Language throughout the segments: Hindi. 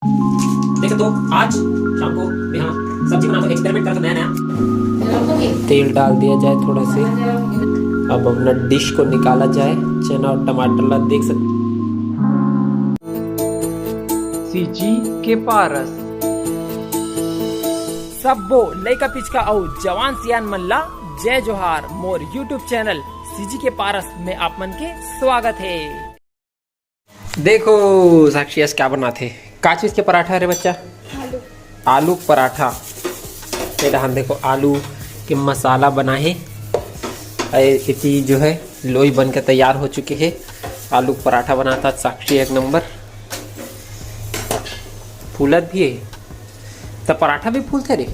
देखे तो आज शाम को मैं यहाँ सब्जी बना तो एक्सपेरिमेंट कर तो नया नया तेल डाल दिया जाए थोड़ा से। अब अपना डिश को निकाला जाए, चना और टमाटर ला देख सकते। सीजी के पारस सबो लइका पिचका और जवान सियान मन ला जय जोहार। मोर यूट्यूब चैनल सीजी के पारस में आप मन के स्वागत है। देखो साक्षी आज क्या बनाते, का चीज के पराठा है रे बच्चा? आलू पराठा। हम देखो आलू के मसाला बना है, इतनी जो है लोई बन के तैयार हो चुके हैं। आलू पराठा बनाता साक्षी एक नंबर। फूलत भी है तो पराठा भी फूलते रे?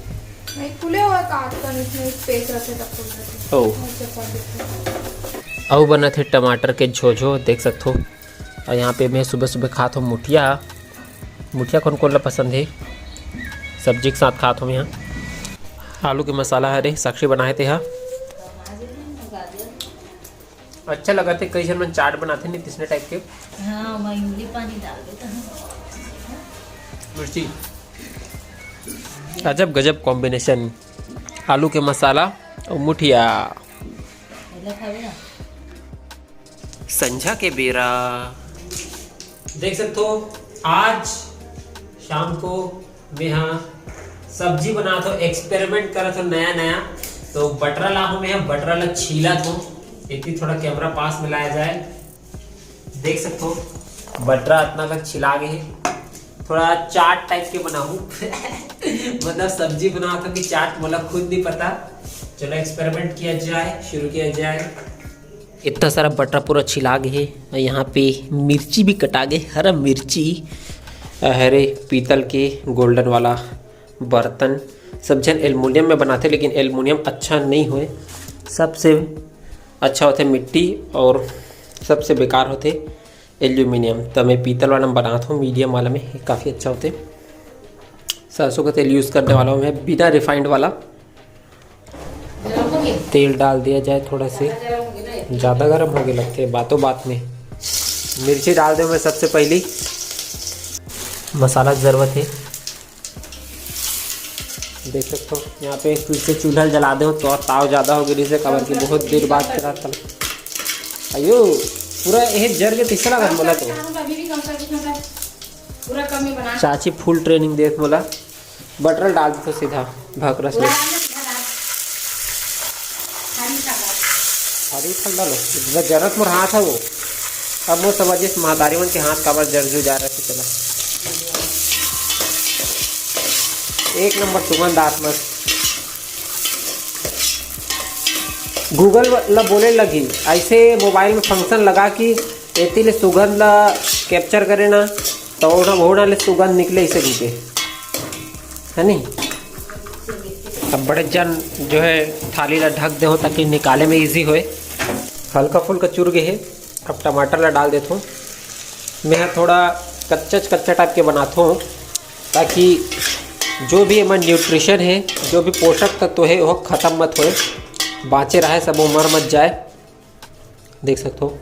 नहीं फूले हुए काट कर इसमें स्पेस रखे तब फूलते। ओ और बना थे टमाटर के झोझो देख सकते हो। और यहाँ पे मैं सुबह सुबह खाता हूँ मुठिया। मुठिया कौन कौन ला पसंद है, सब्जी के साथ खाता हूँ। यहाँ आलू के मसाला है साक्षी बनाए थे। हाँ अच्छा लगा थे, कई जन में चाट बनाते नहीं तीसरे टाइप के। हाँ मैं इमली पानी डाल देता हूँ। मिर्ची अजब गजब कॉम्बिनेशन, आलू के मसाला और मुठिया। संझा के बेरा देख सकते हो। आज शाम को मैं यहाँ सब्जी बना तो एक्सपेरिमेंट करा तो नया नया। तो बटरा ला हूँ मैं, बटरा ला छीला तो इतनी थोड़ा कैमरा पास में लाया जाए। देख सकते हो बटरा इतना का छिला गए है। थोड़ा चाट टाइप के बनाऊं मतलब सब्जी बना तो कि चाट बोला खुद नहीं पता। चलो एक्सपेरिमेंट किया जाए, शुरू किया जाए। इतना सारा बटरा पूरा छिला गए है। यहाँ पे मिर्ची भी कटा गए, हरा मिर्ची। हरे पीतल के गोल्डन वाला बर्तन। सब जन एल्युमिनियम में बनाते, लेकिन एल्युमिनियम अच्छा नहीं हुए। सबसे अच्छा होते मिट्टी और सबसे बेकार होते एल्यूमिनियम। तो मैं पीतल वाला में बनाता हूँ, मीडियम वाला में काफ़ी अच्छा होते। सरसों का तेल यूज़ करने वाला हूँ मैं, बिना रिफाइंड वाला। तेल डाल दिया जाए थोड़ा से, ज़्यादा गर्म हो गए लगते हैं बातों बात में। मिर्ची डाल दूँ मैं सबसे पहले। मसाला की ज़रूरत है, देख सकते हो। यहाँ पे फिर से चूल्हा जला दो तो ताव ज़्यादा हो गई से कवर की बहुत देर बाद करा था। अयो पूरा यह जर के तीसरा लगा बोला तो चाची फुल ट्रेनिंग देख बोला। बटर डाल दो सीधा भकरा से। हरी फल डालो, जरूरत मोर हाथ है वो। अब वो समझिए महादारी मन के हाथ काबर जर्जू जा रहा है। चला एक नंबर सुगंध आत्मस। गूगल ला बोले लगी ऐसे मोबाइल में फंक्शन लगा कि एती ले सुगंध ला कैप्चर करे ना तो वो ले सुगंध निकले इसे रुके है नहीं। अब बड़े जन जो है थाली ला ढक दे हो ताकि निकाले में इजी होए। हल्का फुल्का चुर गए है। अब टमाटर ला डाल देता हूँ मैं। थोड़ा कच्चा टाइप के बनाता हूँ ताकि जो भी हमारा न्यूट्रिशन है, जो भी पोषक तत्व है वो ख़त्म मत होए, बाँचे रहे, सब उमर मत जाए। देख सकते हो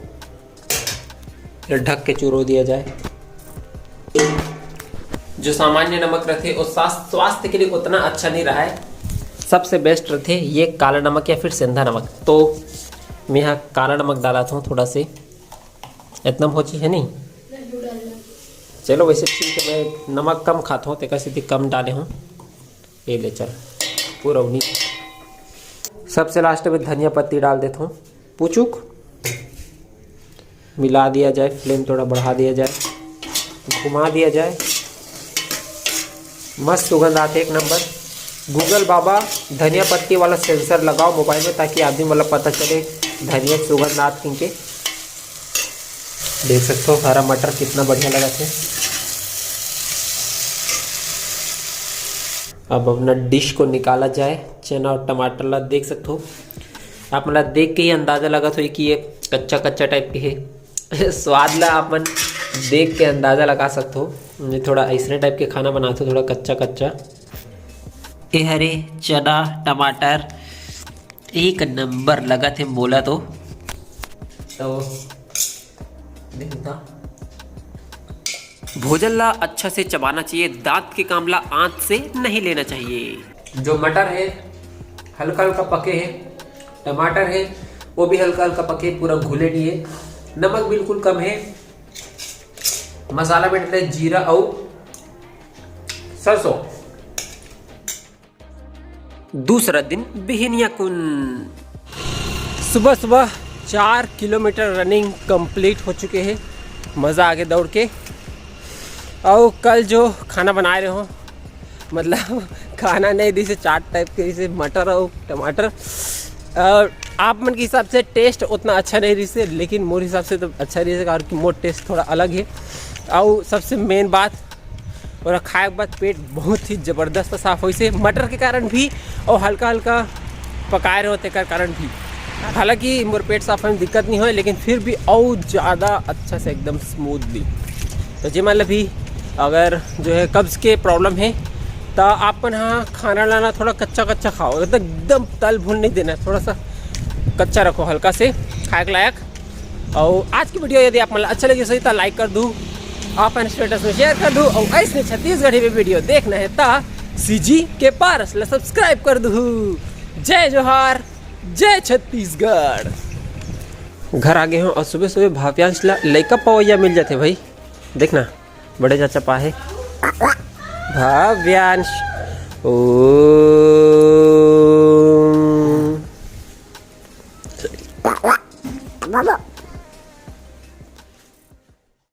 ढक के चूरो दिया जाए। जो सामान्य नमक रहते वो स्वास्थ्य के लिए उतना अच्छा नहीं रहा है। सबसे बेस्ट रहते ये काला नमक या फिर सेंधा नमक। तो मैं यहाँ काला नमक डाला था थोड़ा से, इतना होची है नहीं। चलो वैसे ठीक है, मैं नमक कम खाता हूँ तो कैसे कम डाले हूँ। ये ले चल पूरा उन्हीं। सबसे लास्ट में धनिया पत्ती डाल देता हूँ पुचुक। मिला दिया जाए, फ्लेम थोड़ा बढ़ा दिया जाए, घुमा दिया जाए। मस्त सुगंध आते एक नंबर। गूगल बाबा धनिया पत्ती वाला सेंसर लगाओ मोबाइल में ताकि आदमी मतलब पता चले धनिया सुगंध आत किनके। देख सकते हो हरा मटर कितना बढ़िया लगा थे। अब अपना डिश को निकाला जाए, चना और टमाटर ला देख सकते हो। आप मतलब देख के ही अंदाज़ा लगा तो कि ये कच्चा टाइप के है। स्वाद ला आप मन देख के अंदाज़ा लगा सकते हो। मैं थोड़ा ऐसे टाइप के खाना बनाते हो, थोड़ा कच्चा। ये हरे चना टमाटर एक नंबर लगा थे बोला तो देखता भोजन ला अच्छा से चबाना चाहिए, दांत के कामला आंत से नहीं लेना चाहिए। जो मटर है हल्का हल्का पके हैं, टमाटर है वो भी हल्का हल्का पके, पूरा घुले नहीं है, नमक बिल्कुल कम है, मसाला में डाले जीरा और सरसों। दूसरा दिन बिहनिया कुन। सुबह सुबह 4 किलोमीटर रनिंग कंप्लीट हो चुके हैं, मज़ा आ गया दौड़ के। और कल जो खाना बना रहे हो, मतलब खाना नहीं दी से चाट टाइप के, जैसे मटर और टमाटर, आप मन के हिसाब से टेस्ट उतना अच्छा नहीं रही से, लेकिन मोर हिसाब से तो अच्छा रही है, कारण कि मोर टेस्ट थोड़ा अलग है। और सबसे मेन बात, और खाए के बाद पेट बहुत ही ज़बरदस्त साफ हो से, मटर के कारण भी और हल्का हल्का पकाए रहे होते के कारण भी। हालांकि मोर पेट साफ होने में दिक्कत नहीं हो, लेकिन फिर भी और ज़्यादा अच्छा से एकदम स्मूथली। तो जी मतलब भी अगर जो है कब्ज़ के प्रॉब्लम है तो आप हाँ खाना लाना थोड़ा कच्चा कच्चा खाओ, एकदम तल भून नहीं देना, थोड़ा सा कच्चा रखो हल्का से खाए के लायक। और आज की वीडियो यदि आप मतलब अच्छा लगे सही तो लाइक कर दूँ, अपन स्टेटस में शेयर कर दूँ, और ऐसे छत्तीसगढ़ी में वीडियो देखना है तो सीजी के पारस ला सब्सक्राइब कर दूँ। जय जोहार, जय छत्तीसगढ़। घर आ गए हो और सुबह सुबह भाव्यांश ला लइका पवैया मिल जाते भाई, देखना बड़े चाचा पा है भाव्यांश। ओ